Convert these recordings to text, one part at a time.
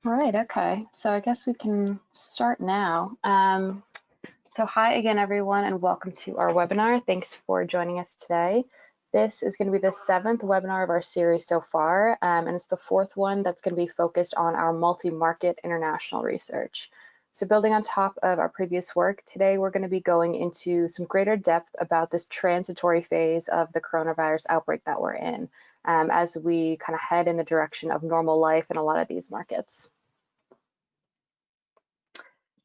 All right, okay. So I guess we can start now. So hi again, everyone, and welcome to our webinar. Thanks for joining us today. This is going to be the 7th webinar of our series so far, and it's the 4th one that's going to be focused on our multi-market international research. So building on top of our previous work, today we're going to be going into some greater depth about this transitory phase of the coronavirus outbreak that we're in, as we kind of head in the direction of normal life in a lot of these markets.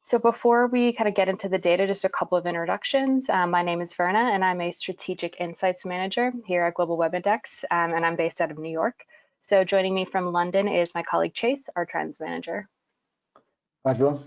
So before we kind of get into the data, just a couple of introductions. My name is Verna, and I'm a Strategic Insights Manager here at Global Web Index, and I'm based out of New York. So joining me from London is my colleague Chase, our Trends Manager. Hi, everyone.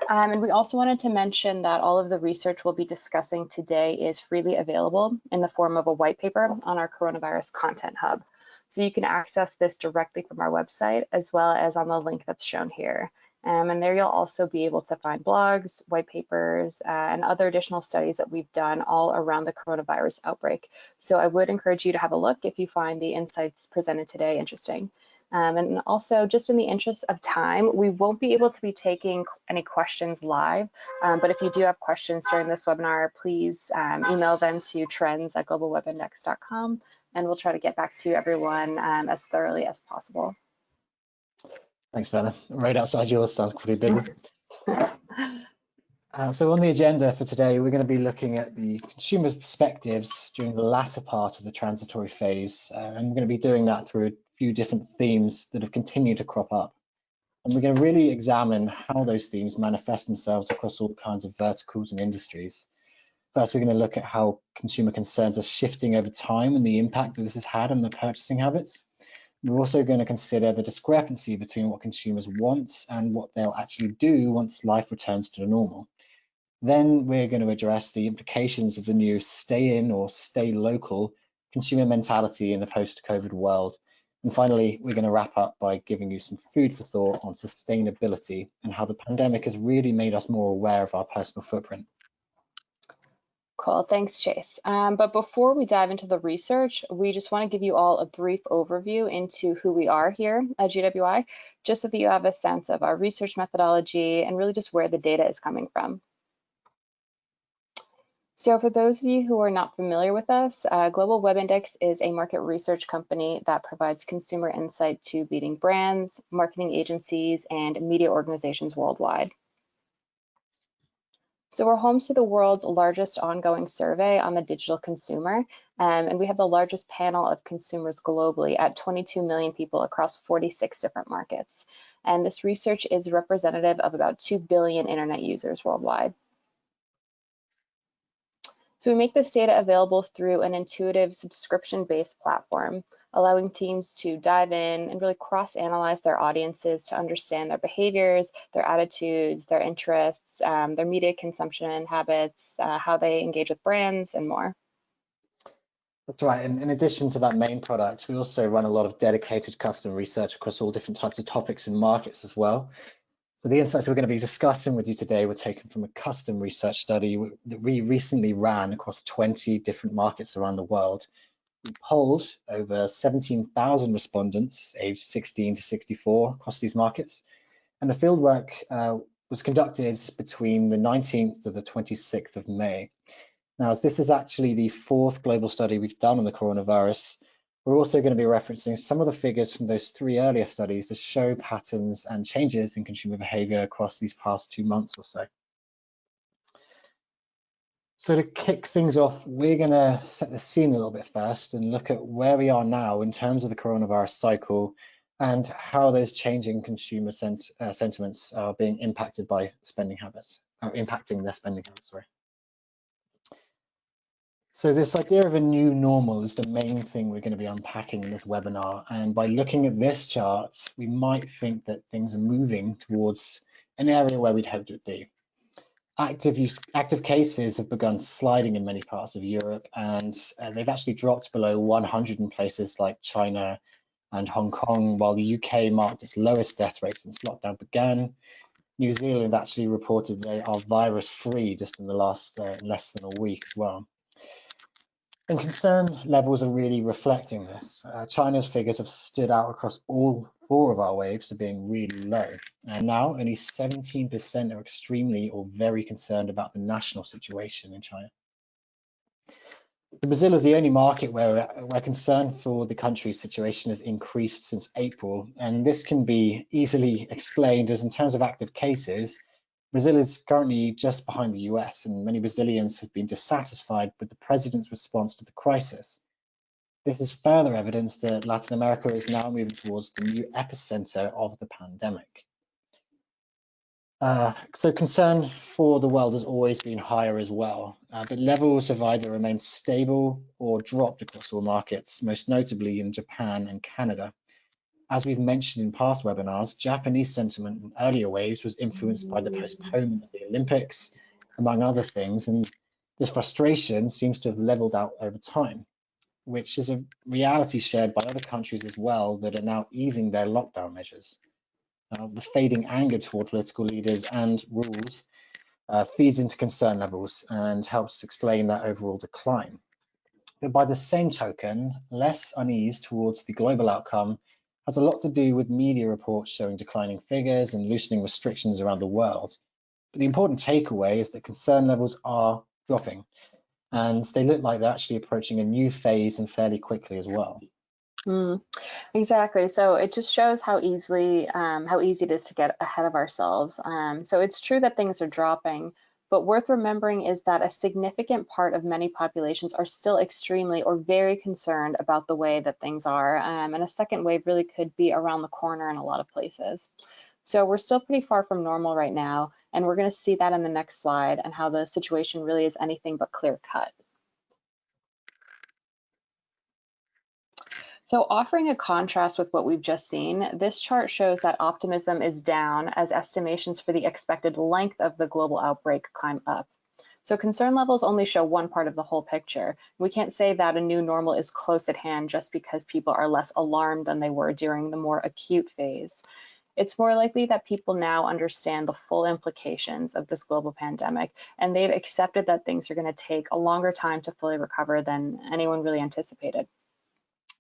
And we also wanted to mention that all of the research we'll be discussing today is freely available in the form of a white paper on our Coronavirus Content Hub. So you can access this directly from our website, as well as on the link that's shown here. And there you'll also be able to find blogs, white papers, and other additional studies that we've done all around the coronavirus outbreak. So I would encourage you to have a look if you find the insights presented today interesting. And also, just in the interest of time, we won't be able to be taking any questions live, but if you do have questions during this webinar, please email them to trends@globalwebindex.com, and we'll try to get back to everyone as thoroughly as possible. Thanks, Verna. Right outside yours sounds pretty busy. So on the agenda for today, we're going to be looking at the consumer perspectives during the latter part of the transitory phase, and we're going to be doing that through a few different themes that have continued to crop up. And we're going to really examine how those themes manifest themselves across all kinds of verticals and industries. First, we're going to look at how consumer concerns are shifting over time and the impact that this has had on their purchasing habits. We're also going to consider the discrepancy between what consumers want and what they'll actually do once life returns to normal. Then we're going to address the implications of the new stay in or stay local consumer mentality in the post-COVID world. And finally, we're going to wrap up by giving you some food for thought on sustainability and how the pandemic has really made us more aware of our personal footprint. Cool, thanks, Chase. But before we dive into the research, we just want to give you all a brief overview into who we are here at GWI, just so that you have a sense of our research methodology and really just where the data is coming from. So for those of you who are not familiar with us, Global Web Index is a market research company that provides consumer insight to leading brands, marketing agencies, and media organizations worldwide. So we're home to the world's largest ongoing survey on the digital consumer, and we have the largest panel of consumers globally at 22 million people across 46 different markets. And this research is representative of about 2 billion internet users worldwide. So we make this data available through an intuitive subscription-based platform, allowing teams to dive in and really cross-analyze their audiences to understand their behaviors, their attitudes, their interests, their media consumption habits, how they engage with brands, and more. That's right. And in addition to that main product, we also run a lot of dedicated custom research across all different types of topics and markets as well. So the insights we're going to be discussing with you today were taken from a custom research study that we recently ran across 20 different markets around the world. We polled over 17,000 respondents aged 16 to 64 across these markets. And the fieldwork was conducted between the 19th to the 26th of May. Now, as this is actually the 4th global study we've done on the coronavirus, we're also going to be referencing some of the figures from those 3 earlier studies to show patterns and changes in consumer behavior across these past 2 months or so. So to kick things off, we're going to set the scene a little bit first and look at where we are now in terms of the coronavirus cycle and how those changing consumer sentiments are being impacted by spending habits, or impacting their spending habits, sorry. So this idea of a new normal is the main thing we're going to be unpacking in this webinar. And by looking at this chart, we might think that things are moving towards an area where we'd hoped it would be. Active cases have begun sliding in many parts of Europe, and they've actually dropped below 100 in places like China and Hong Kong, while the UK marked its lowest death rate since lockdown began. New Zealand actually reported they are virus-free just in the last less than a week as well. And concern levels are really reflecting this. China's figures have stood out across all 4 of our waves as being really low. And now only 17% are extremely or very concerned about the national situation in China. Brazil is the only market where concern for the country's situation has increased since April. And this can be easily explained as in terms of active cases, Brazil is currently just behind the US, and many Brazilians have been dissatisfied with the president's response to the crisis. This is further evidence that Latin America is now moving towards the new epicenter of the pandemic. So concern for the world has always been higher as well, but levels have either remained stable or dropped across all markets, most notably in Japan and Canada. As we've mentioned in past webinars, Japanese sentiment in earlier waves was influenced by the postponement of the Olympics, among other things, and this frustration seems to have leveled out over time, which is a reality shared by other countries as well that are now easing their lockdown measures. The fading anger toward political leaders and rules feeds into concern levels and helps explain that overall decline. But by the same token, less unease towards the global outcome has a lot to do with media reports showing declining figures and loosening restrictions around the world. But the important takeaway is that concern levels are dropping, and they look like they're actually approaching a new phase and fairly quickly as well. Exactly. So it just shows how easy it is to get ahead of ourselves. So it's true that things are dropping, but worth remembering is that a significant part of many populations are still extremely or very concerned about the way that things are. And a second wave really could be around the corner in a lot of places. So we're still pretty far from normal right now, and we're going to see that in the next slide and how the situation really is anything but clear cut. So offering a contrast with what we've just seen, this chart shows that optimism is down as estimations for the expected length of the global outbreak climb up. So concern levels only show one part of the whole picture. We can't say that a new normal is close at hand just because people are less alarmed than they were during the more acute phase. It's more likely that people now understand the full implications of this global pandemic, and they've accepted that things are going to take a longer time to fully recover than anyone really anticipated.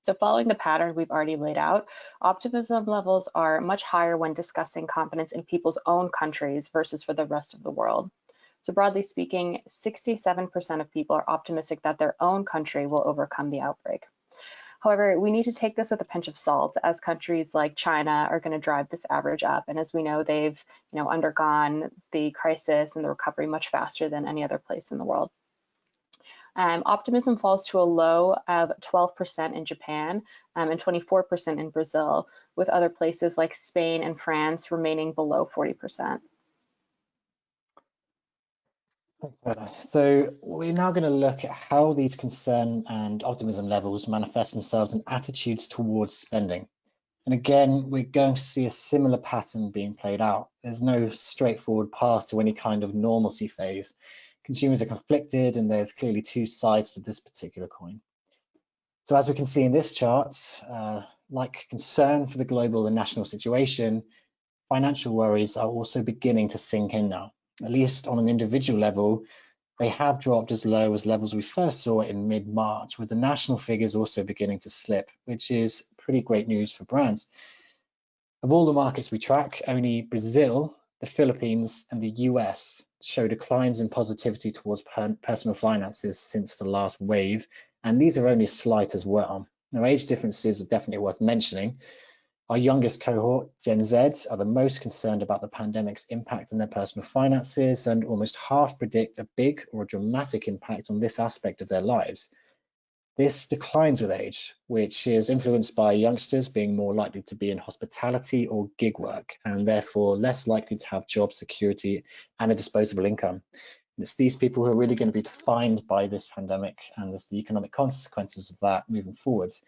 So following the pattern we've already laid out, optimism levels are much higher when discussing confidence in people's own countries versus for the rest of the world. So broadly speaking, 67% of people are optimistic that their own country will overcome the outbreak. However, we need to take this with a pinch of salt, as countries like China are going to drive this average up. And as we know, they've undergone the crisis and the recovery much faster than any other place in the world. Optimism falls to a low of 12% in Japan and 24% in Brazil, with other places like Spain and France remaining below 40%. So we're now going to look at how these concern and optimism levels manifest themselves in attitudes towards spending. And again, we're going to see a similar pattern being played out. There's no straightforward path to any kind of normalcy phase. Consumers are conflicted, and there's clearly 2 sides to this particular coin. So as we can see in this chart, like concern for the global and national situation, financial worries are also beginning to sink in now. At least on an individual level, they have dropped as low as levels we first saw in mid-March, with the national figures also beginning to slip, which is pretty great news for brands. Of all the markets we track, only Brazil, the Philippines, and the US show declines in positivity towards personal finances since the last wave, and these are only slight as well. Now, age differences are definitely worth mentioning. Our youngest cohort, Gen Z, are the most concerned about the pandemic's impact on their personal finances, and almost half predict a big or dramatic impact on this aspect of their lives. This declines with age, which is influenced by youngsters being more likely to be in hospitality or gig work, and therefore less likely to have job security and a disposable income. And it's these people who are really going to be defined by this pandemic and the economic consequences of that moving forwards.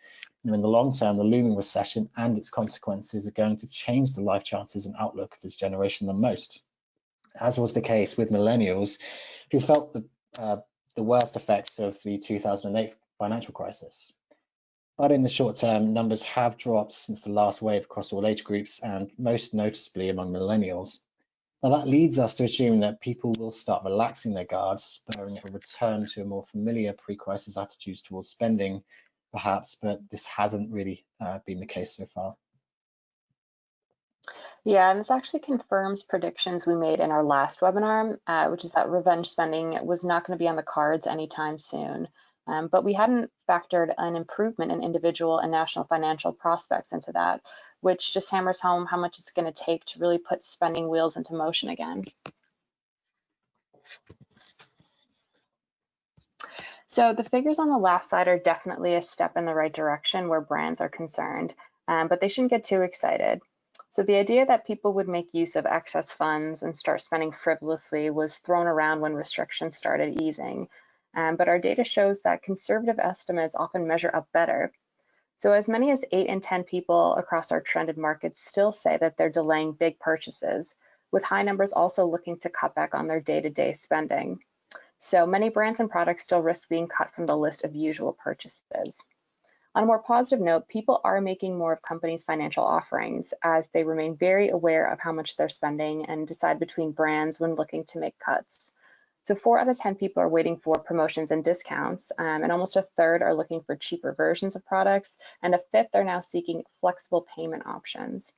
In the long term, the looming recession and its consequences are going to change the life chances and outlook of this generation the most, as was the case with millennials, who felt the worst effects of the 2008 financial crisis. But in the short term, numbers have dropped since the last wave across all age groups, and most noticeably among millennials. Now that leads us to assume that people will start relaxing their guards, spurring a return to a more familiar pre-crisis attitudes towards spending, perhaps, but this hasn't really been the case so far. Yeah, and this actually confirms predictions we made in our last webinar, which is that revenge spending was not going to be on the cards anytime soon. But we hadn't factored an improvement in individual and national financial prospects into that, which just hammers home how much it's going to take to really put spending wheels into motion again. So the figures on the last slide are definitely a step in the right direction where brands are concerned, but they shouldn't get too excited. So the idea that people would make use of excess funds and start spending frivolously was thrown around when restrictions started easing. But our data shows that conservative estimates often measure up better. So as many as 8 in 10 people across our trended markets still say that they're delaying big purchases, with high numbers also looking to cut back on their day-to-day spending. So many brands and products still risk being cut from the list of usual purchases. On a more positive note, people are making more of companies' financial offerings as they remain very aware of how much they're spending and decide between brands when looking to make cuts. So 4 out of 10 people are waiting for promotions and discounts, and almost a third are looking for cheaper versions of products, and a fifth are now seeking flexible payment options.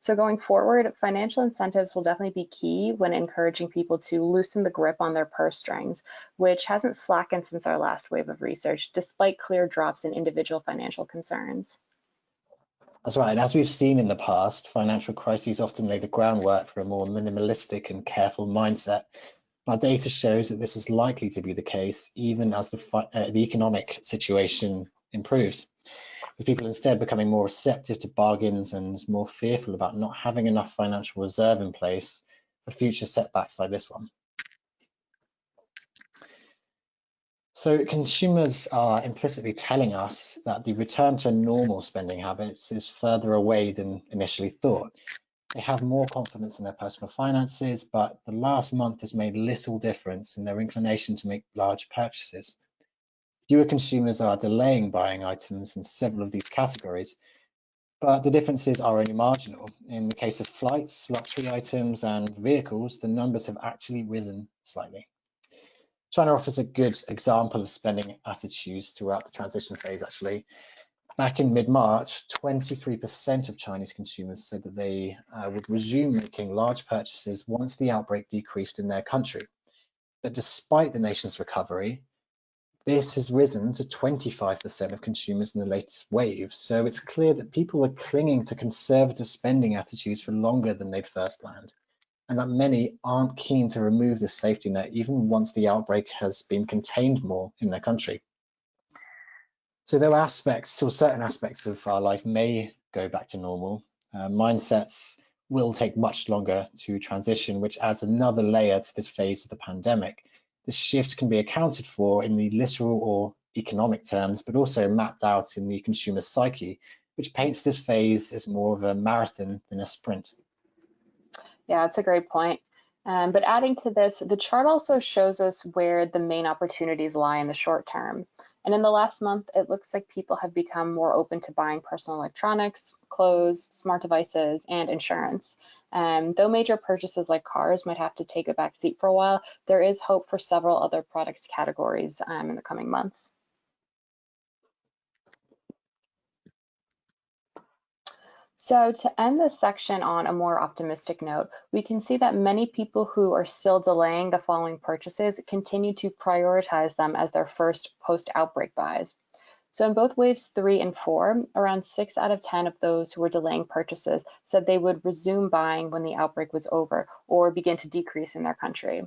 So going forward, financial incentives will definitely be key when encouraging people to loosen the grip on their purse strings, which hasn't slackened since our last wave of research, despite clear drops in individual financial concerns. That's right, and as we've seen in the past, financial crises often lay the groundwork for a more minimalistic and careful mindset. Our data shows that this is likely to be the case even as the economic situation improves, with people instead becoming more receptive to bargains and more fearful about not having enough financial reserve in place for future setbacks like this one. So consumers are implicitly telling us that the return to normal spending habits is further away than initially thought. They have more confidence in their personal finances, but the last month has made little difference in their inclination to make large purchases. Fewer consumers are delaying buying items in several of these categories, but the differences are only marginal. In the case of flights, luxury items, and vehicles, the numbers have actually risen slightly. China offers a good example of spending attitudes throughout the transition phase, actually. Back in mid-March, 23% of Chinese consumers said that they would resume making large purchases once the outbreak decreased in their country. But despite the nation's recovery, this has risen to 25% of consumers in the latest wave. So it's clear that people are clinging to conservative spending attitudes for longer than they'd first planned, and that many aren't keen to remove the safety net even once the outbreak has been contained more in their country. So though certain aspects of our life may go back to normal, mindsets will take much longer to transition, which adds another layer to this phase of the pandemic. This shift can be accounted for in the literal or economic terms, but also mapped out in the consumer psyche, which paints this phase as more of a marathon than a sprint. Yeah, that's a great point. But adding to this, the chart also shows us where the main opportunities lie in the short term. And in the last month, it looks like people have become more open to buying personal electronics, clothes, smart devices, and insurance. Though major purchases like cars might have to take a back seat for a while, there is hope for several other products categories in the coming months. So to end this section on a more optimistic note, we can see that many people who are still delaying the following purchases continue to prioritize them as their first post-outbreak buys. So in both waves 3 and 4, around 6 out of 10 of those who were delaying purchases said they would resume buying when the outbreak was over or begin to decrease in their country.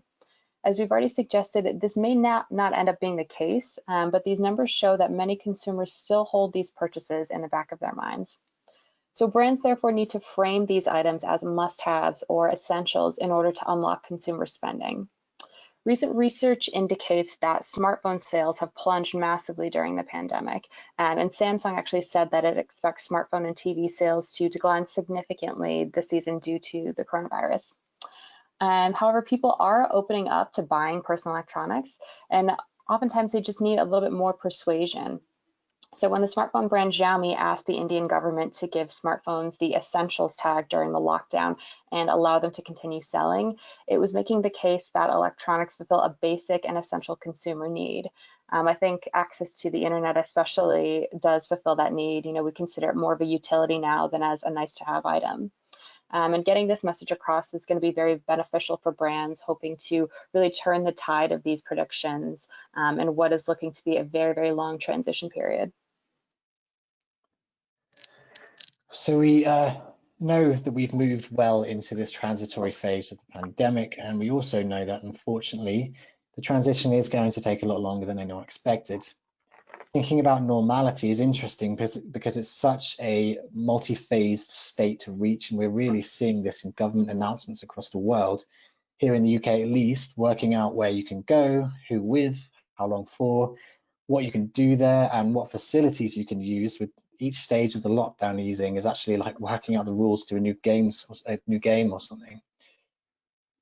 As we've already suggested, this may not end up being the case, but these numbers show that many consumers still hold these purchases in the back of their minds. So brands therefore need to frame these items as must-haves or essentials in order to unlock consumer spending. Recent research indicates that smartphone sales have plunged massively during the pandemic, and Samsung actually said that it expects smartphone and TV sales to decline significantly this season due to the coronavirus. However, people are opening up to buying personal electronics, and oftentimes they just need a little bit more persuasion. So when the smartphone brand Xiaomi asked the Indian government to give smartphones the essentials tag during the lockdown and allow them to continue selling, it was making the case that electronics fulfill a basic and essential consumer need. I think access to the internet especially does fulfill that need. You know, we consider it more of a utility now than as a nice to have item. And getting this message across is going to be very beneficial for brands hoping to really turn the tide of these predictions in what is looking to be a very, very long transition period. So we know that we've moved well into this transitory phase of the pandemic, and we also know that unfortunately the transition is going to take a lot longer than anyone expected. Thinking about normality is interesting because it's such a multi-phased state to reach, and we're really seeing this in government announcements across the world. Here in the UK at least, working out where you can go, who with, how long for, what you can do there, and what facilities you can use. With each stage of the lockdown easing is actually like working out the rules to a new game or something.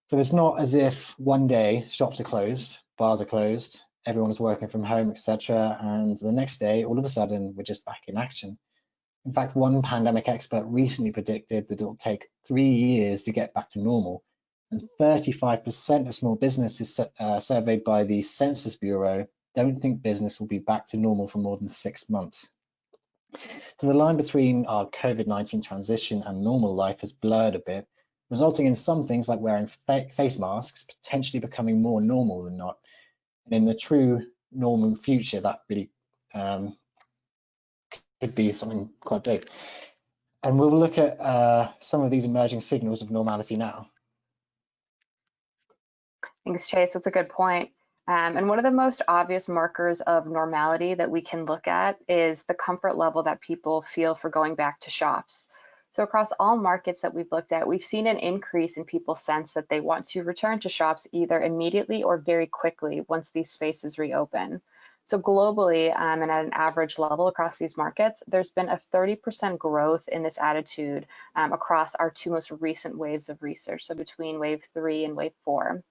So it's not as if one day shops are closed, bars are closed, everyone is working from home, etc. And the next day, all of a sudden, we're just back in action. In fact, one pandemic expert recently predicted that it'll take 3 years to get back to normal. And 35% of small businesses surveyed by the Census Bureau don't think business will be back to normal for more than 6 months. So the line between our COVID-19 transition and normal life has blurred a bit, resulting in some things like wearing face masks potentially becoming more normal than not. And in the true normal future, that really could be something quite big. And we'll look at some of these emerging signals of normality now. Thanks, Chase. That's a good point. And one of the most obvious markers of normality that we can look at is the comfort level that people feel for going back to shops. So across all markets that we've looked at, we've seen an increase in people's sense that they want to return to shops either immediately or very quickly once these spaces reopen. So globally, and at an average level across these markets, there's been a 30% growth in this attitude across our two most recent waves of research, so between wave 3 and wave 4.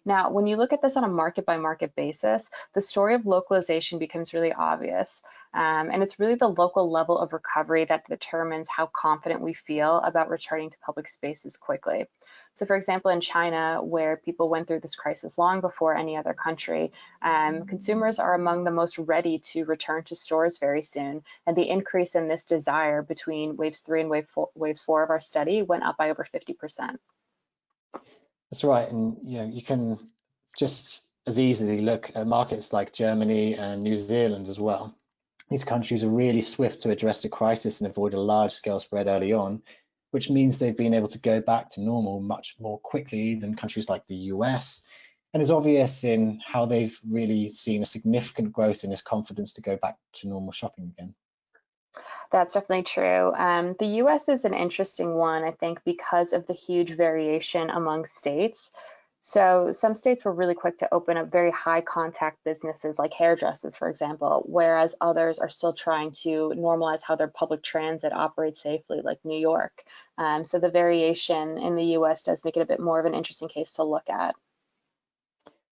Now, when you look at this on a market by market basis, the story of localization becomes really obvious. And it's really the local level of recovery that determines how confident we feel about returning to public spaces quickly. So for example, in China, where people went through this crisis long before any other country, consumers are among the most ready to return to stores very soon. And the increase in this desire between waves 3 and waves 4 of our study went up by over 50%. That's right, and you can just as easily look at markets like Germany and New Zealand as well. These countries are really swift to address the crisis and avoid a large-scale spread early on, which means they've been able to go back to normal much more quickly than countries like the US. And it's obvious in how they've really seen a significant growth in this confidence to go back to normal shopping again. That's definitely true. The US is an interesting one, I think, because of the huge variation among states. So some states were really quick to open up very high contact businesses like hairdressers, for example, whereas others are still trying to normalize how their public transit operates safely, like New York. So the variation in the US does make it a bit more of an interesting case to look at.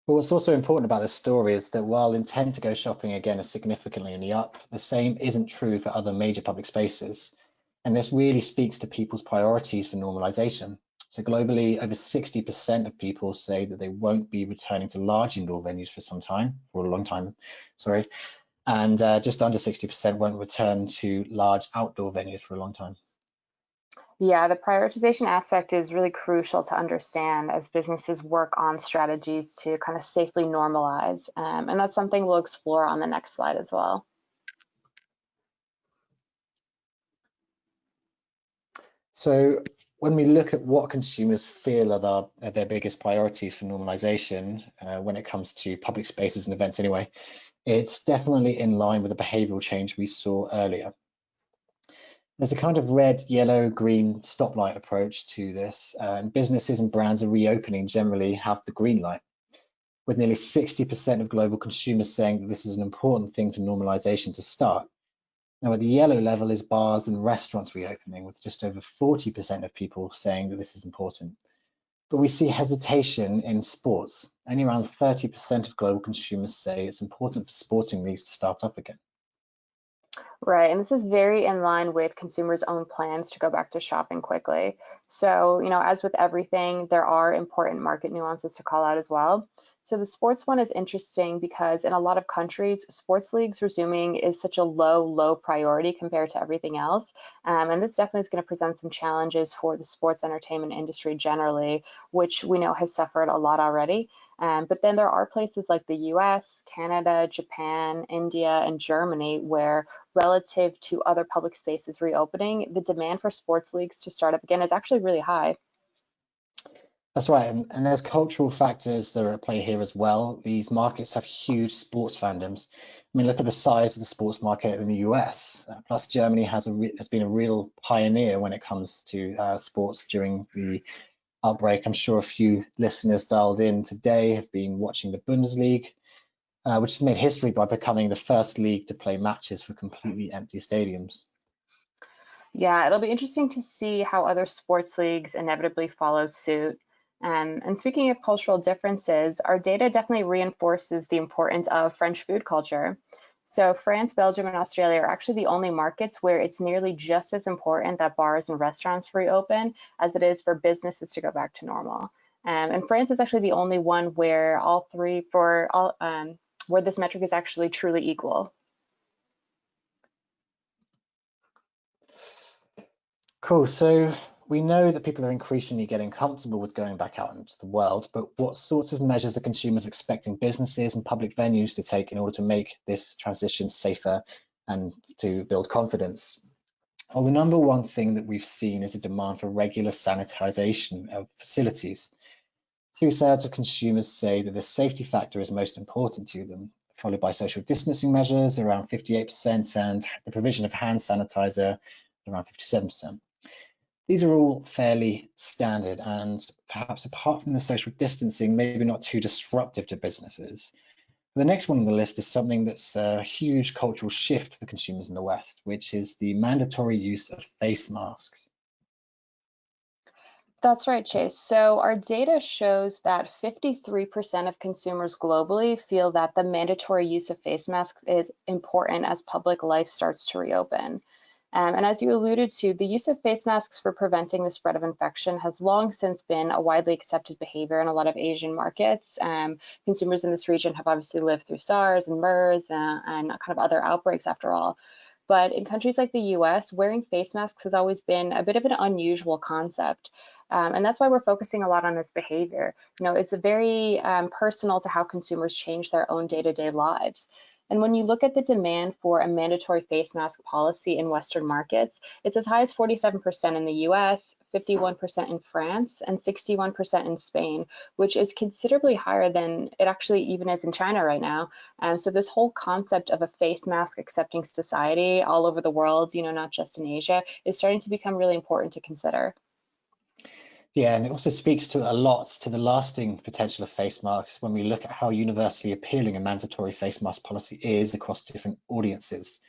But what's also important about this story is that while intent to go shopping again is significantly in the up, the same isn't true for other major public spaces. And this really speaks to people's priorities for normalization. So globally, over 60% of people say that they won't be returning to large indoor venues for a long time, sorry. And just under 60% won't return to large outdoor venues for a long time. Yeah, the prioritization aspect is really crucial to understand as businesses work on strategies to kind of safely normalize. And that's something we'll explore on the next slide as well. So when we look at what consumers feel are their biggest priorities for normalization, when it comes to public spaces and events anyway, it's definitely in line with the behavioral change we saw earlier. There's a kind of red, yellow, green stoplight approach to this, and businesses and brands are reopening generally have the green light, with nearly 60% of global consumers saying that this is an important thing for normalization to start. Now at the yellow level is bars and restaurants reopening, with just over 40% of people saying that this is important. But we see hesitation in sports. Only around 30% of global consumers say it's important for sporting leagues to start up again. Right, and this is very in line with consumers' own plans to go back to shopping quickly. So, as with everything, there are important market nuances to call out as well. So the sports one is interesting because in a lot of countries, sports leagues resuming is such a low priority compared to everything else. And this definitely is going to present some challenges for the sports entertainment industry generally, which we know has suffered a lot already. But then there are places like the US, Canada, Japan, India, and Germany where relative to other public spaces reopening, the demand for sports leagues to start up again is actually really high. That's right, and there's cultural factors that are at play here as well. These markets have huge sports fandoms. I mean, look at the size of the sports market in the US. Plus, Germany has been a real pioneer when it comes to sports during the outbreak. I'm sure a few listeners dialed in today have been watching the Bundesliga, which has made history by becoming the first league to play matches for completely empty stadiums. Yeah, it'll be interesting to see how other sports leagues inevitably follow suit. And speaking of cultural differences, our data definitely reinforces the importance of French food culture. So France, Belgium, and Australia are actually the only markets where it's nearly just as important that bars and restaurants reopen as it is for businesses to go back to normal. And France is actually the only one where where this metric is actually truly equal. Cool. So we know that people are increasingly getting comfortable with going back out into the world, but what sorts of measures are consumers expecting businesses and public venues to take in order to make this transition safer and to build confidence? Well, the number one thing that we've seen is a demand for regular sanitization of facilities. 2/3 of consumers say that the safety factor is most important to them, followed by social distancing measures around 58% and the provision of hand sanitizer around 57%. These are all fairly standard and perhaps apart from the social distancing, maybe not too disruptive to businesses. The next one on the list is something that's a huge cultural shift for consumers in the West, which is the mandatory use of face masks. That's right, Chase. So our data shows that 53% of consumers globally feel that the mandatory use of face masks is important as public life starts to reopen. And as you alluded to, the use of face masks for preventing the spread of infection has long since been a widely accepted behavior in a lot of Asian markets. Consumers in this region have obviously lived through SARS and MERS and kind of other outbreaks after all. But in countries like the US, wearing face masks has always been a bit of an unusual concept. And that's why we're focusing a lot on this behavior. It's a very personal to how consumers change their own day-to-day lives. And when you look at the demand for a mandatory face mask policy in Western markets, it's as high as 47% in the US, 51% in France, and 61% in Spain, which is considerably higher than it actually even is in China right now. So this whole concept of a face mask accepting society all over the world, not just in Asia, is starting to become really important to consider. Yeah, and it also speaks to a lot to the lasting potential of face masks when we look at how universally appealing a mandatory face mask policy is across different audiences,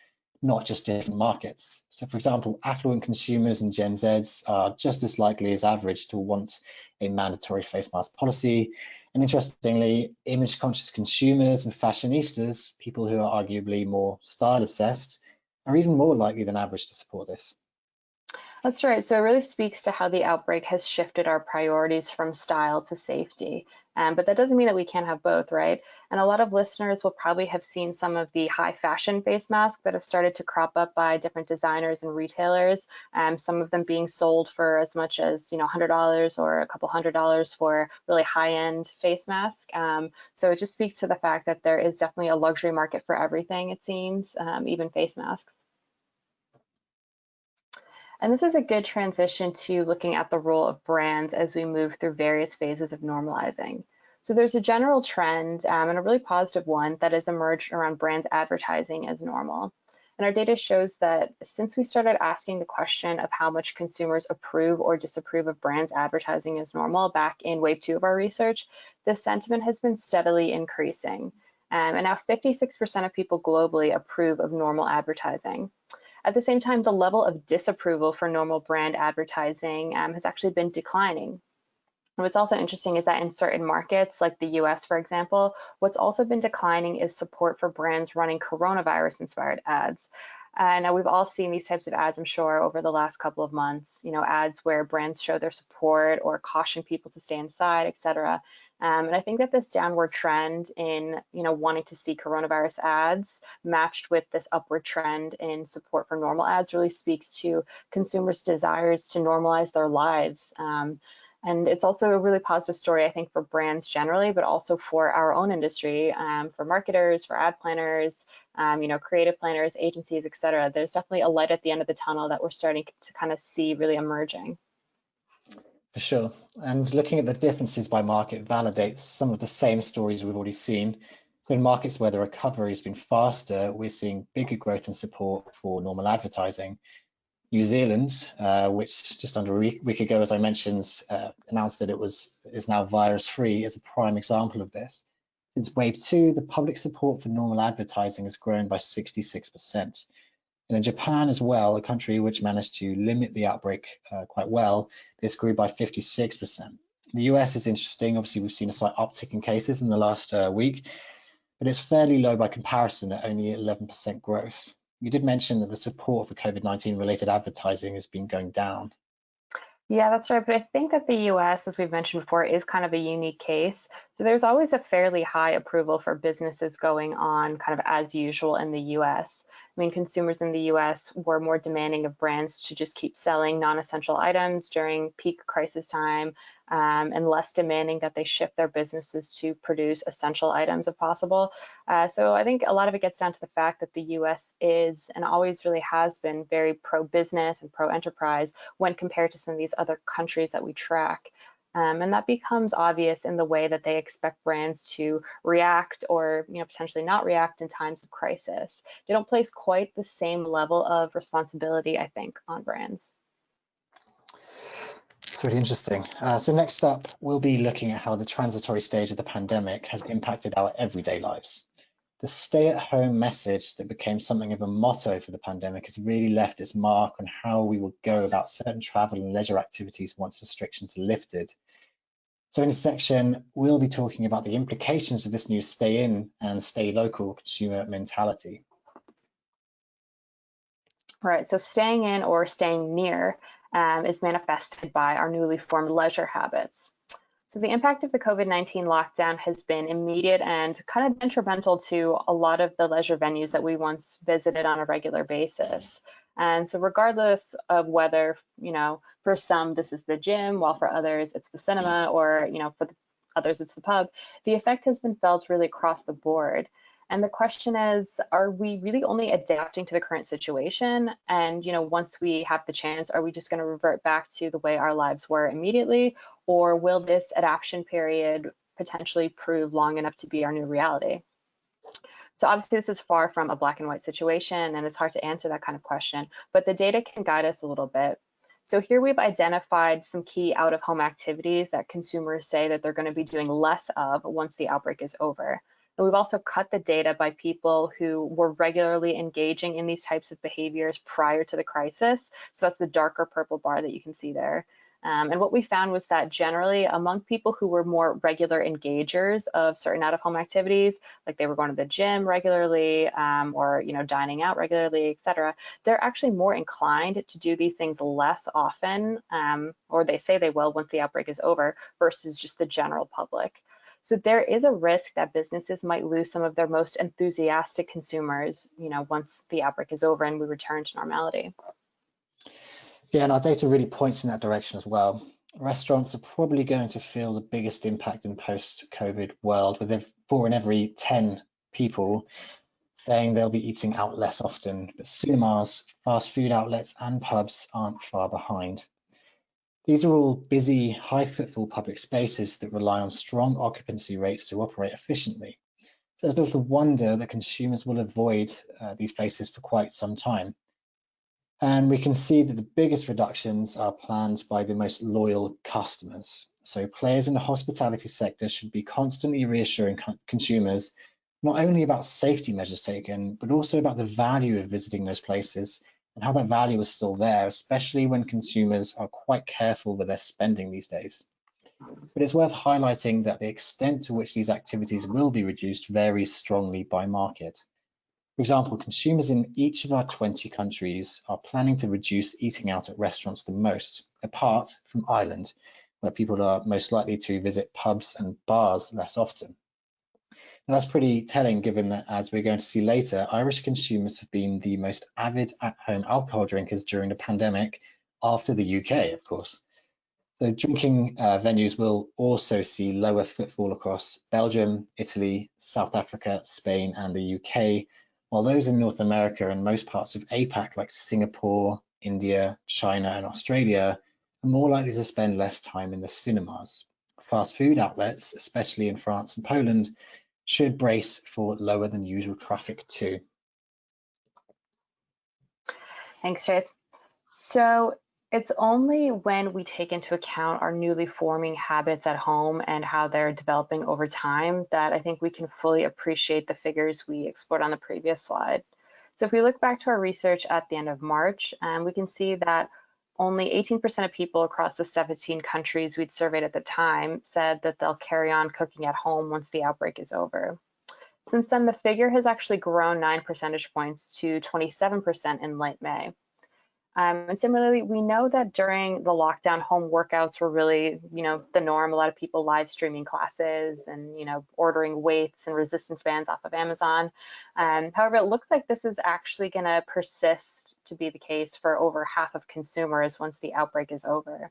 not just different markets. So, for example, affluent consumers and Gen Zs are just as likely as average to want a mandatory face mask policy. And interestingly, image conscious consumers and fashionistas, people who are arguably more style obsessed, are even more likely than average to support this. That's right. So it really speaks to how the outbreak has shifted our priorities from style to safety. But that doesn't mean that we can't have both, right? And a lot of listeners will probably have seen some of the high fashion face masks that have started to crop up by different designers and retailers. Some of them being sold for as much as $100 or a couple $100 for really high-end face mask. So it just speaks to the fact that there is definitely a luxury market for everything, it seems, even face masks. And this is a good transition to looking at the role of brands as we move through various phases of normalizing. So there's a general trend and a really positive one that has emerged around brands advertising as normal. And our data shows that since we started asking the question of how much consumers approve or disapprove of brands advertising as normal back in wave 2 of our research, the sentiment has been steadily increasing. And now 56% of people globally approve of normal advertising. At the same time, the level of disapproval for normal brand advertising has actually been declining. And what's also interesting is that in certain markets, like the US, for example, what's also been declining is support for brands running coronavirus-inspired ads. Now we've all seen these types of ads, I'm sure, over the last couple of months, ads where brands show their support or caution people to stay inside, etc. And I think that this downward trend in, wanting to see coronavirus ads matched with this upward trend in support for normal ads really speaks to consumers' desires to normalize their lives. And it's also a really positive story, I think, for brands generally, but also for our own industry, for marketers, for ad planners, creative planners, agencies, et cetera. There's definitely a light at the end of the tunnel that we're starting to kind of see really emerging. For sure. And looking at the differences by market validates some of the same stories we've already seen. So in markets where the recovery has been faster, we're seeing bigger growth and support for normal advertising. New Zealand, which just under a week ago, as I mentioned, announced that is now virus-free, is a prime example of this. Since wave 2, the public support for normal advertising has grown by 66%. And in Japan as well, a country which managed to limit the outbreak quite well, this grew by 56%. The US is interesting. Obviously, we've seen a slight uptick in cases in the last week, but it's fairly low by comparison at only 11% growth. You did mention that the support for COVID-19 related advertising has been going down. Yeah, that's right. But I think that the US, as we've mentioned before, is kind of a unique case. So there's always a fairly high approval for businesses going on kind of as usual in the US. I mean, consumers in the US were more demanding of brands to just keep selling non-essential items during peak crisis time, and less demanding that they shift their businesses to produce essential items if possible. So I think a lot of it gets down to the fact that the US is and always really has been very pro-business and pro-enterprise when compared to some of these other countries that we track. And that becomes obvious in the way that they expect brands to react or potentially not react in times of crisis. They don't place quite the same level of responsibility, I think, on brands. It's really interesting. So next up, we'll be looking at how the transitory stage of the pandemic has impacted our everyday lives. The stay-at-home message that became something of a motto for the pandemic has really left its mark on how we will go about certain travel and leisure activities once restrictions are lifted. So in this section, we'll be talking about the implications of this new stay-in and stay-local consumer mentality. Right, so staying in or staying near is manifested by our newly formed leisure habits. So the impact of the COVID-19 lockdown has been immediate and kind of detrimental to a lot of the leisure venues that we once visited on a regular basis. And so regardless of whether, for some this is the gym, while for others it's the cinema, or, for others it's the pub, the effect has been felt really across the board. And the question is, are we really only adapting to the current situation? And, once we have the chance, are we just going to revert back to the way our lives were immediately? Or will this adaptation period potentially prove long enough to be our new reality? So obviously this is far from a black and white situation, and it's hard to answer that kind of question, but the data can guide us a little bit. So here we've identified some key out-of-home activities that consumers say that they're going to be doing less of once the outbreak is over. And we've also cut the data by people who were regularly engaging in these types of behaviors prior to the crisis. So that's the darker purple bar that you can see there. And what we found was that generally among people who were more regular engagers of certain out-of-home activities, like they were going to the gym regularly, or dining out regularly, etc., they're actually more inclined to do these things less often, or they say they will once the outbreak is over, versus just the general public. So there is a risk that businesses might lose some of their most enthusiastic consumers, once the outbreak is over and we return to normality. Yeah, and our data really points in that direction as well. Restaurants are probably going to feel the biggest impact in post-COVID world, with 4 in every 10 people saying they'll be eating out less often. But cinemas, fast food outlets, and pubs aren't far behind. These are all busy, high footfall public spaces that rely on strong occupancy rates to operate efficiently. So there's little wonder that consumers will avoid these places for quite some time. And we can see that the biggest reductions are planned by the most loyal customers. So players in the hospitality sector should be constantly reassuring consumers not only about safety measures taken, but also about the value of visiting those places and how that value is still there, especially when consumers are quite careful with their spending these days. But it's worth highlighting that the extent to which these activities will be reduced varies strongly by market. For example, consumers in each of our 20 countries are planning to reduce eating out at restaurants the most, apart from Ireland, where people are most likely to visit pubs and bars less often. And that's pretty telling, given that, as we're going to see later, Irish consumers have been the most avid at-home alcohol drinkers during the pandemic, after the UK, of course. So drinking venues will also see lower footfall across Belgium, Italy, South Africa, Spain, and the UK, while those in North America and most parts of APAC, like Singapore, India, China, and Australia, are more likely to spend less time in the cinemas. Fast food outlets, especially in France and Poland, should brace for lower than usual traffic too. Thanks, Chase. So it's only when we take into account our newly forming habits at home and how they're developing over time that I think we can fully appreciate the figures we explored on the previous slide. So if we look back to our research at the end of March, we can see that only 18% of people across the 17 countries we'd surveyed at the time said that they'll carry on cooking at home once the outbreak is over. Since then, the figure has actually grown 9 percentage points to 27% in late May. And similarly, we know that during the lockdown, home workouts were really, the norm. A lot of people live streaming classes and, ordering weights and resistance bands off of Amazon. However, it looks like this is actually going to persist to be the case for over half of consumers once the outbreak is over.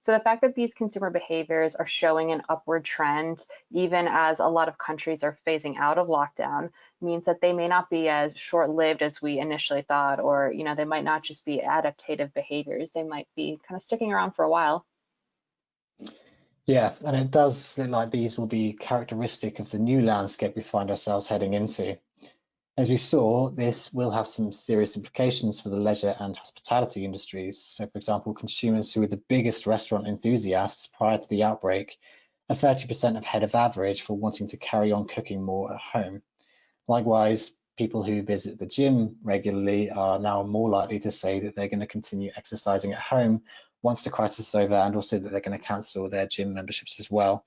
So the fact that these consumer behaviors are showing an upward trend, even as a lot of countries are phasing out of lockdown, means that they may not be as short-lived as we initially thought, or they might not just be adaptive behaviors. They might be kind of sticking around for a while. Yeah, and it does look like these will be characteristic of the new landscape we find ourselves heading into. As we saw, this will have some serious implications for the leisure and hospitality industries. So, for example, consumers who were the biggest restaurant enthusiasts prior to the outbreak are 30% ahead of average for wanting to carry on cooking more at home. Likewise, people who visit the gym regularly are now more likely to say that they're going to continue exercising at home once the crisis is over, and also that they're going to cancel their gym memberships as well.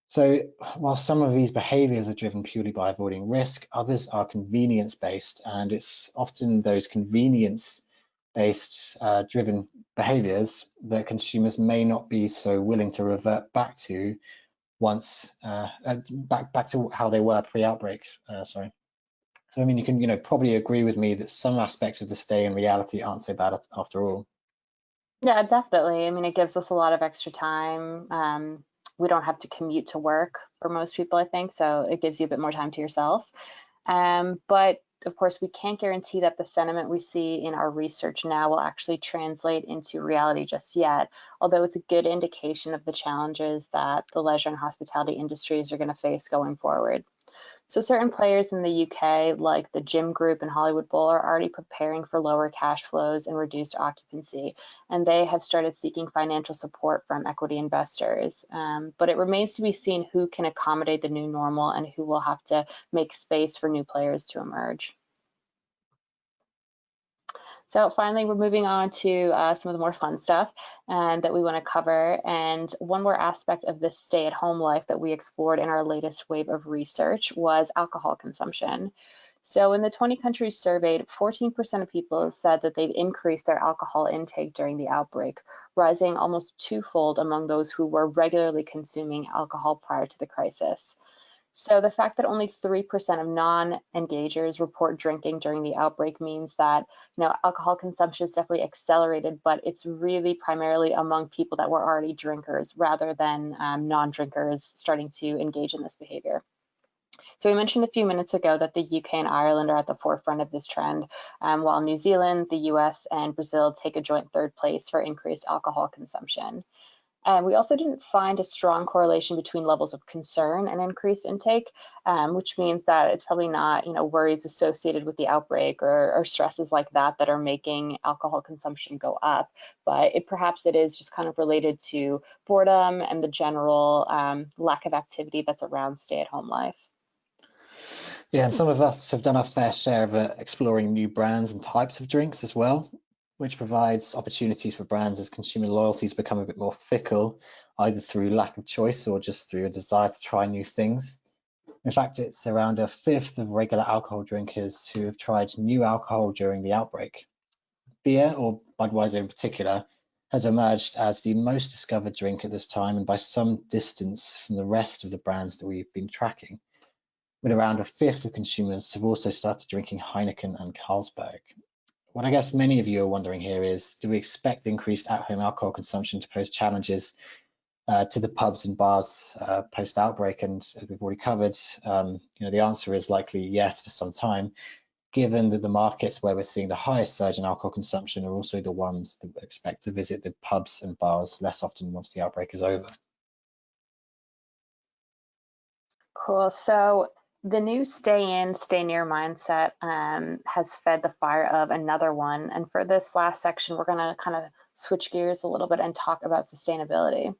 So while some of these behaviors are driven purely by avoiding risk, others are convenience-based, and it's often those convenience-based driven behaviors that consumers may not be so willing to revert back to once back to how they were pre-outbreak. So I mean, you can probably agree with me that some aspects of the stay in reality aren't so bad after all. Yeah, definitely. I mean, it gives us a lot of extra time. We don't have to commute to work for most people, I think, so it gives you a bit more time to yourself. But of course, we can't guarantee that the sentiment we see in our research now will actually translate into reality just yet, although it's a good indication of the challenges that the leisure and hospitality industries are going to face going forward. So certain players in the UK, like the Gym Group and Hollywood Bowl, are already preparing for lower cash flows and reduced occupancy, and they have started seeking financial support from equity investors. But it remains to be seen who can accommodate the new normal and who will have to make space for new players to emerge. So finally, we're moving on to some of the more fun stuff that we want to cover. And one more aspect of this stay-at-home life that we explored in our latest wave of research was alcohol consumption. So in the 20 countries surveyed, 14% of people said that they'd increased their alcohol intake during the outbreak, rising almost twofold among those who were regularly consuming alcohol prior to the crisis. So the fact that only 3% of non-engagers report drinking during the outbreak means that alcohol consumption is definitely accelerated, but it's really primarily among people that were already drinkers rather than non-drinkers starting to engage in this behavior. So we mentioned a few minutes ago that the UK and Ireland are at the forefront of this trend, while New Zealand, the US, and Brazil take a joint third place for increased alcohol consumption. And we also didn't find a strong correlation between levels of concern and increased intake, which means that it's probably not, worries associated with the outbreak or stresses like that that are making alcohol consumption go up. But perhaps it is just kind of related to boredom and the general lack of activity that's around stay-at-home life. Yeah, and some of us have done our fair share of exploring new brands and types of drinks as well, which provides opportunities for brands as consumer loyalties become a bit more fickle, either through lack of choice or just through a desire to try new things. In fact, it's around a fifth of regular alcohol drinkers who have tried new alcohol during the outbreak. Beer, or Budweiser in particular, has emerged as the most discovered drink at this time and by some distance from the rest of the brands that we've been tracking, with around a fifth of consumers have also started drinking Heineken and Carlsberg. What I guess many of you are wondering here is, do we expect increased at-home alcohol consumption to pose challenges to the pubs and bars post-outbreak? And as we've already covered, the answer is likely yes for some time, given that the markets where we're seeing the highest surge in alcohol consumption are also the ones that expect to visit the pubs and bars less often once the outbreak is over. Cool. So the new stay in, stay near mindset has fed the fire of another one. And for this last section, we're going to kind of switch gears a little bit and talk about sustainability.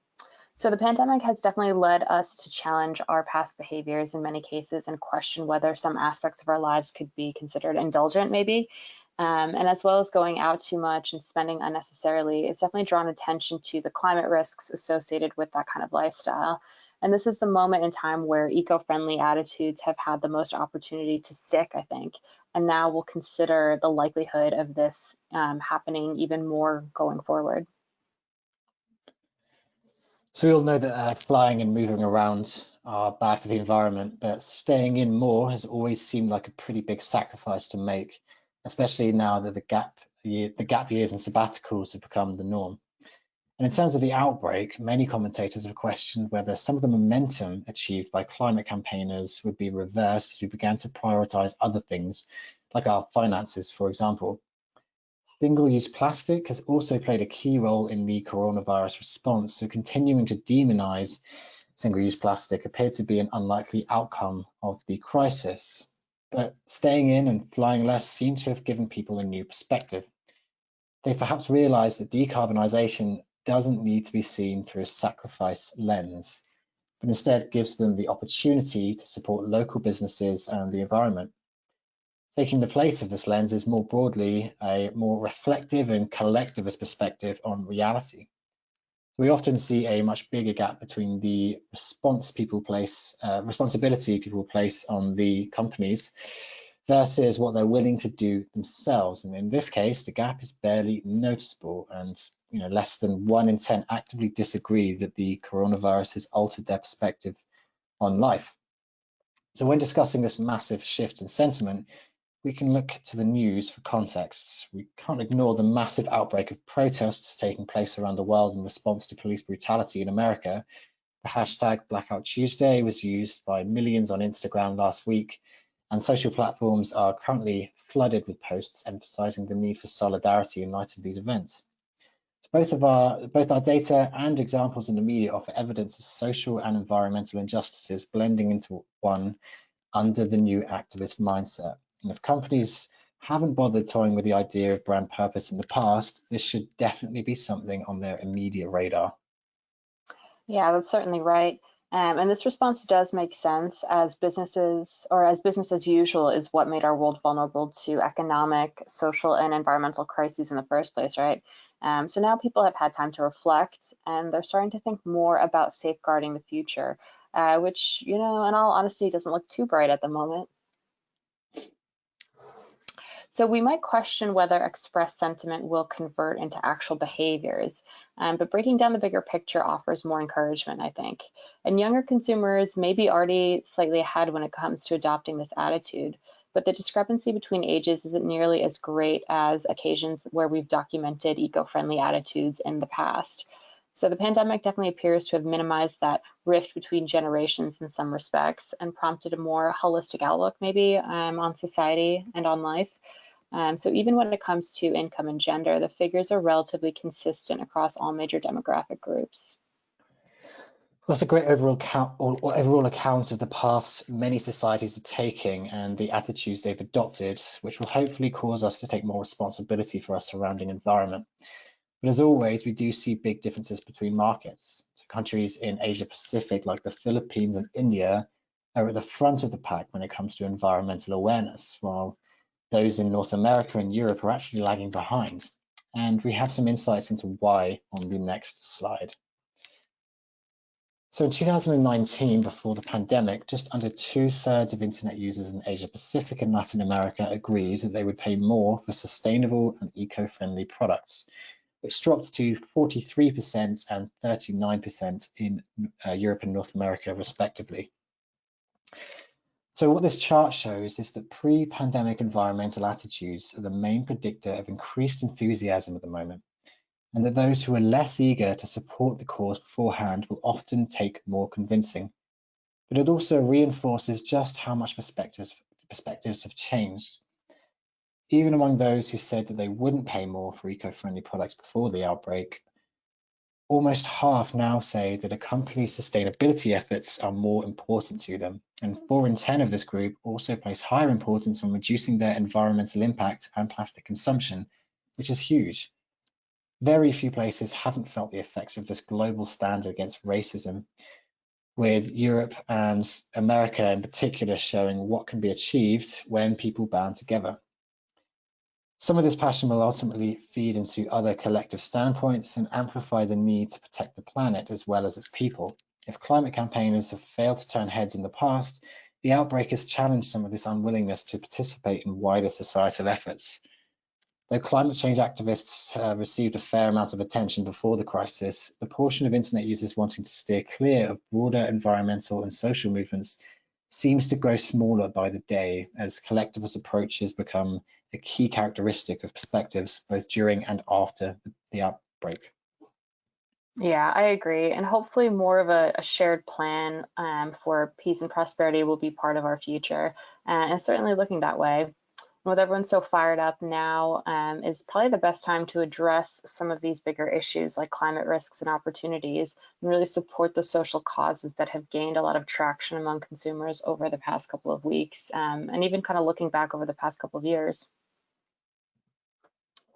So the pandemic has definitely led us to challenge our past behaviors in many cases and question whether some aspects of our lives could be considered indulgent, maybe. And as well as going out too much and spending unnecessarily, it's definitely drawn attention to the climate risks associated with that kind of lifestyle. And this is the moment in time where eco-friendly attitudes have had the most opportunity to stick, I think. And now we'll consider the likelihood of this happening even more going forward. So we all know that flying and moving around are bad for the environment, but staying in more has always seemed like a pretty big sacrifice to make, especially now that the gap years and sabbaticals have become the norm. And in terms of the outbreak, many commentators have questioned whether some of the momentum achieved by climate campaigners would be reversed as we began to prioritize other things, like our finances, for example. Single-use plastic has also played a key role in the coronavirus response, so continuing to demonize single-use plastic appeared to be an unlikely outcome of the crisis. But staying in and flying less seem to have given people a new perspective. They've perhaps realized that decarbonisation doesn't need to be seen through a sacrifice lens, but instead gives them the opportunity to support local businesses and the environment. Taking the place of this lens is more broadly a more reflective and collectivist perspective on reality. We often see a much bigger gap between the responsibility people place on the companies versus what they're willing to do themselves. And in this case, the gap is barely noticeable, and less than 1 in 10 actively disagree that the coronavirus has altered their perspective on life. So when discussing this massive shift in sentiment, we can look to the news for context. We can't ignore the massive outbreak of protests taking place around the world in response to police brutality in America. The hashtag Blackout Tuesday was used by millions on Instagram last week, and social platforms are currently flooded with posts emphasizing the need for solidarity in light of these events. So both our data and examples in the media offer evidence of social and environmental injustices blending into one under the new activist mindset. And if companies haven't bothered toying with the idea of brand purpose in the past, this should definitely be something on their immediate radar. Yeah, that's certainly right. And this response does make sense, as business as usual is what made our world vulnerable to economic, social, and environmental crises in the first place, right? So now people have had time to reflect, and they're starting to think more about safeguarding the future, which, in all honesty, doesn't look too bright at the moment. So we might question whether expressed sentiment will convert into actual behaviors, but breaking down the bigger picture offers more encouragement, I think. And younger consumers may be already slightly ahead when it comes to adopting this attitude, but the discrepancy between ages isn't nearly as great as occasions where we've documented eco-friendly attitudes in the past. So the pandemic definitely appears to have minimized that rift between generations in some respects and prompted a more holistic outlook maybe on society and on life. So even when it comes to income and gender, the figures are relatively consistent across all major demographic groups. That's a great overall account of the paths many societies are taking and the attitudes they've adopted, which will hopefully cause us to take more responsibility for our surrounding environment. But as always, we do see big differences between markets. So countries in Asia Pacific like the Philippines and India are at the front of the pack when it comes to environmental awareness, while those in North America and Europe are actually lagging behind. And we have some insights into why on the next slide. So in 2019, before the pandemic, just under 2/3 of internet users in Asia Pacific and Latin America agreed that they would pay more for sustainable and eco-friendly products, which dropped to 43% and 39% in Europe and North America, respectively. So what this chart shows is that pre-pandemic environmental attitudes are the main predictor of increased enthusiasm at the moment, and that those who are less eager to support the cause beforehand will often take more convincing. But it also reinforces just how much perspectives have changed. Even among those who said that they wouldn't pay more for eco-friendly products before the outbreak, almost half now say that a company's sustainability efforts are more important to them. And 4 in 10 of this group also place higher importance on reducing their environmental impact and plastic consumption, which is huge. Very few places haven't felt the effects of this global stand against racism, with Europe and America in particular showing what can be achieved when people band together. Some of this passion will ultimately feed into other collective standpoints and amplify the need to protect the planet as well as its people. If climate campaigners have failed to turn heads in the past, the outbreak has challenged some of this unwillingness to participate in wider societal efforts. Though climate change activists received a fair amount of attention before the crisis, the portion of internet users wanting to steer clear of broader environmental and social movements seems to grow smaller by the day as collectivist approaches become a key characteristic of perspectives both during and after the outbreak. Yeah, I agree. And hopefully more of a shared plan for peace and prosperity will be part of our future. And it's certainly looking that way. With everyone so fired up now, is probably the best time to address some of these bigger issues like climate risks and opportunities, and really support the social causes that have gained a lot of traction among consumers over the past couple of weeks, and even kind of looking back over the past couple of years.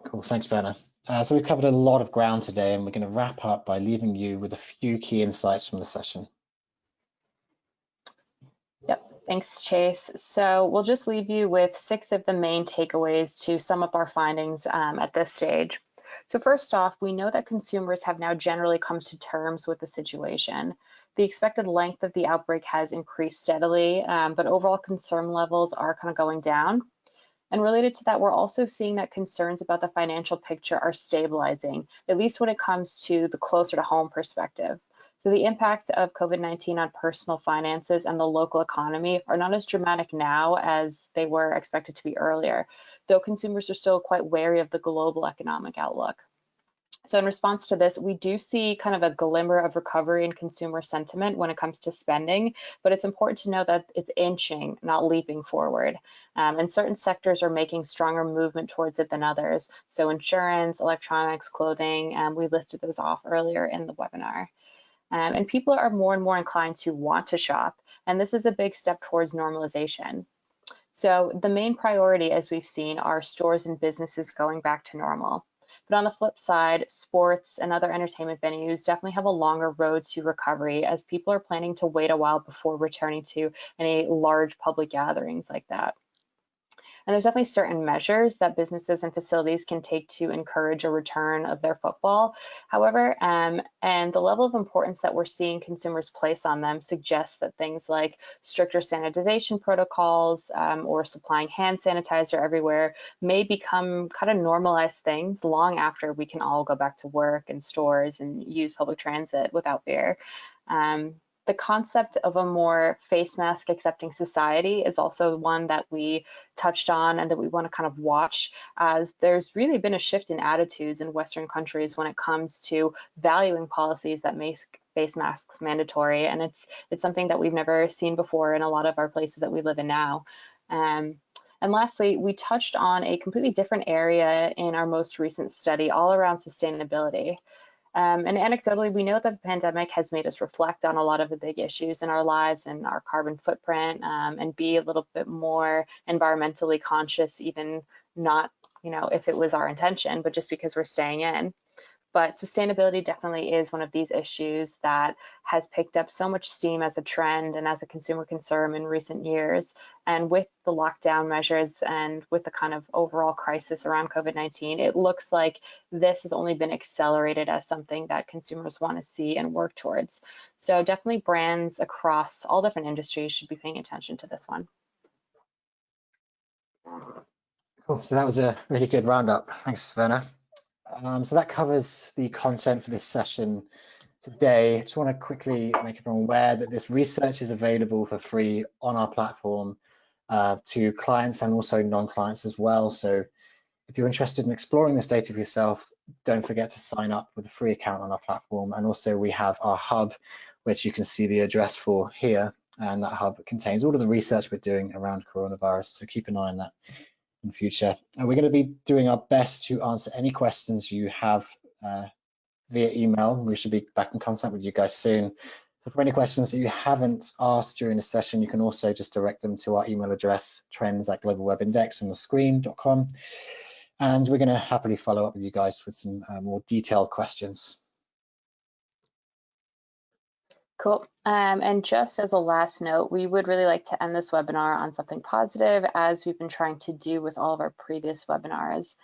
Cool, thanks, Werner. So we've covered a lot of ground today, and we're going to wrap up by leaving you with a few key insights from the session. Yep, thanks, Chase. So we'll just leave you with 6 of the main takeaways to sum up our findings at this stage. So first off, we know that consumers have now generally come to terms with the situation. The expected length of the outbreak has increased steadily, but overall concern levels are kind of going down. And related to that, we're also seeing that concerns about the financial picture are stabilizing, at least when it comes to the closer to home perspective. So the impact of COVID-19 on personal finances and the local economy are not as dramatic now as they were expected to be earlier, though consumers are still quite wary of the global economic outlook. So in response to this, we do see kind of a glimmer of recovery in consumer sentiment when it comes to spending, but it's important to know that it's inching, not leaping forward. And certain sectors are making stronger movement towards it than others. So insurance, electronics, clothing, we listed those off earlier in the webinar. And people are more and more inclined to want to shop, and this is a big step towards normalization. So the main priority, as we've seen, are stores and businesses going back to normal. But on the flip side, sports and other entertainment venues definitely have a longer road to recovery as people are planning to wait a while before returning to any large public gatherings like that. And there's definitely certain measures that businesses and facilities can take to encourage a return of their football. However, and the level of importance that we're seeing consumers place on them suggests that things like stricter sanitization protocols or supplying hand sanitizer everywhere may become kind of normalized things long after we can all go back to work and stores and use public transit without fear. The concept of a more face mask accepting society is also one that we touched on and that we want to kind of watch, as there's really been a shift in attitudes in Western countries when it comes to valuing policies that make face masks mandatory. And it's something that we've never seen before in a lot of our places that we live in now. And lastly, we touched on a completely different area in our most recent study, all around sustainability. And anecdotally, we know that the pandemic has made us reflect on a lot of the big issues in our lives and our carbon footprint, and be a little bit more environmentally conscious, even not, if it was our intention, but just because we're staying in. But sustainability definitely is one of these issues that has picked up so much steam as a trend and as a consumer concern in recent years. And with the lockdown measures and with the kind of overall crisis around COVID-19, it looks like this has only been accelerated as something that consumers want to see and work towards. So definitely brands across all different industries should be paying attention to this one. Cool. So that was a really good roundup. Thanks, Verna. So that covers the content for this session today. I just want to quickly make everyone aware that this research is available for free on our platform to clients and also non-clients as well. So if you're interested in exploring this data for yourself, don't forget to sign up with a free account on our platform. And also we have our hub, which you can see the address for here. And that hub contains all of the research we're doing around coronavirus. So keep an eye on that in future. And we're going to be doing our best to answer any questions you have via email. We should be back in contact with you guys soon. So for any questions that you haven't asked during the session, you can also just direct them to our email address, trends@globalwebindex on the screen.com. And we're going to happily follow up with you guys for some more detailed questions. Cool. And just as a last note, we would really like to end this webinar on something positive, as we've been trying to do with all of our previous webinars.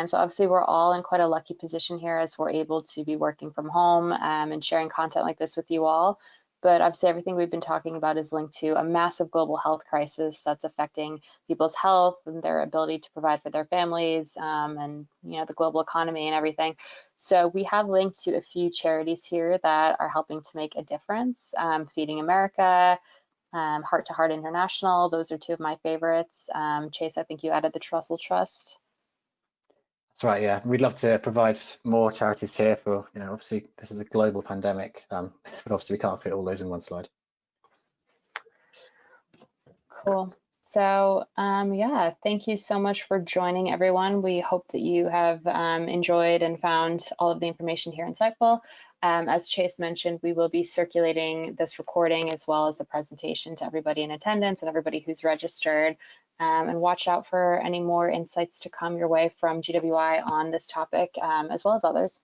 So obviously we're all in quite a lucky position here as we're able to be working from home and sharing content like this with you all. But obviously everything we've been talking about is linked to a massive global health crisis that's affecting people's health and their ability to provide for their families and the global economy and everything. So we have linked to a few charities here that are helping to make a difference. Feeding America, Heart to Heart International, those are two of my favorites. Chase, I think you added the Trussell Trust. That's right, yeah. We'd love to provide more charities here for, obviously this is a global pandemic, but obviously we can't fit all those in one slide. Cool. So yeah, thank you so much for joining, everyone. We hope that you have enjoyed and found all of the information here insightful. As Chase mentioned, we will be circulating this recording as well as the presentation to everybody in attendance and everybody who's registered. And watch out for any more insights to come your way from GWI on this topic, as well as others.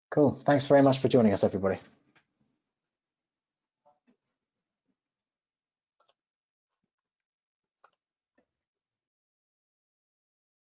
Cool. Thanks very much for joining us, everybody.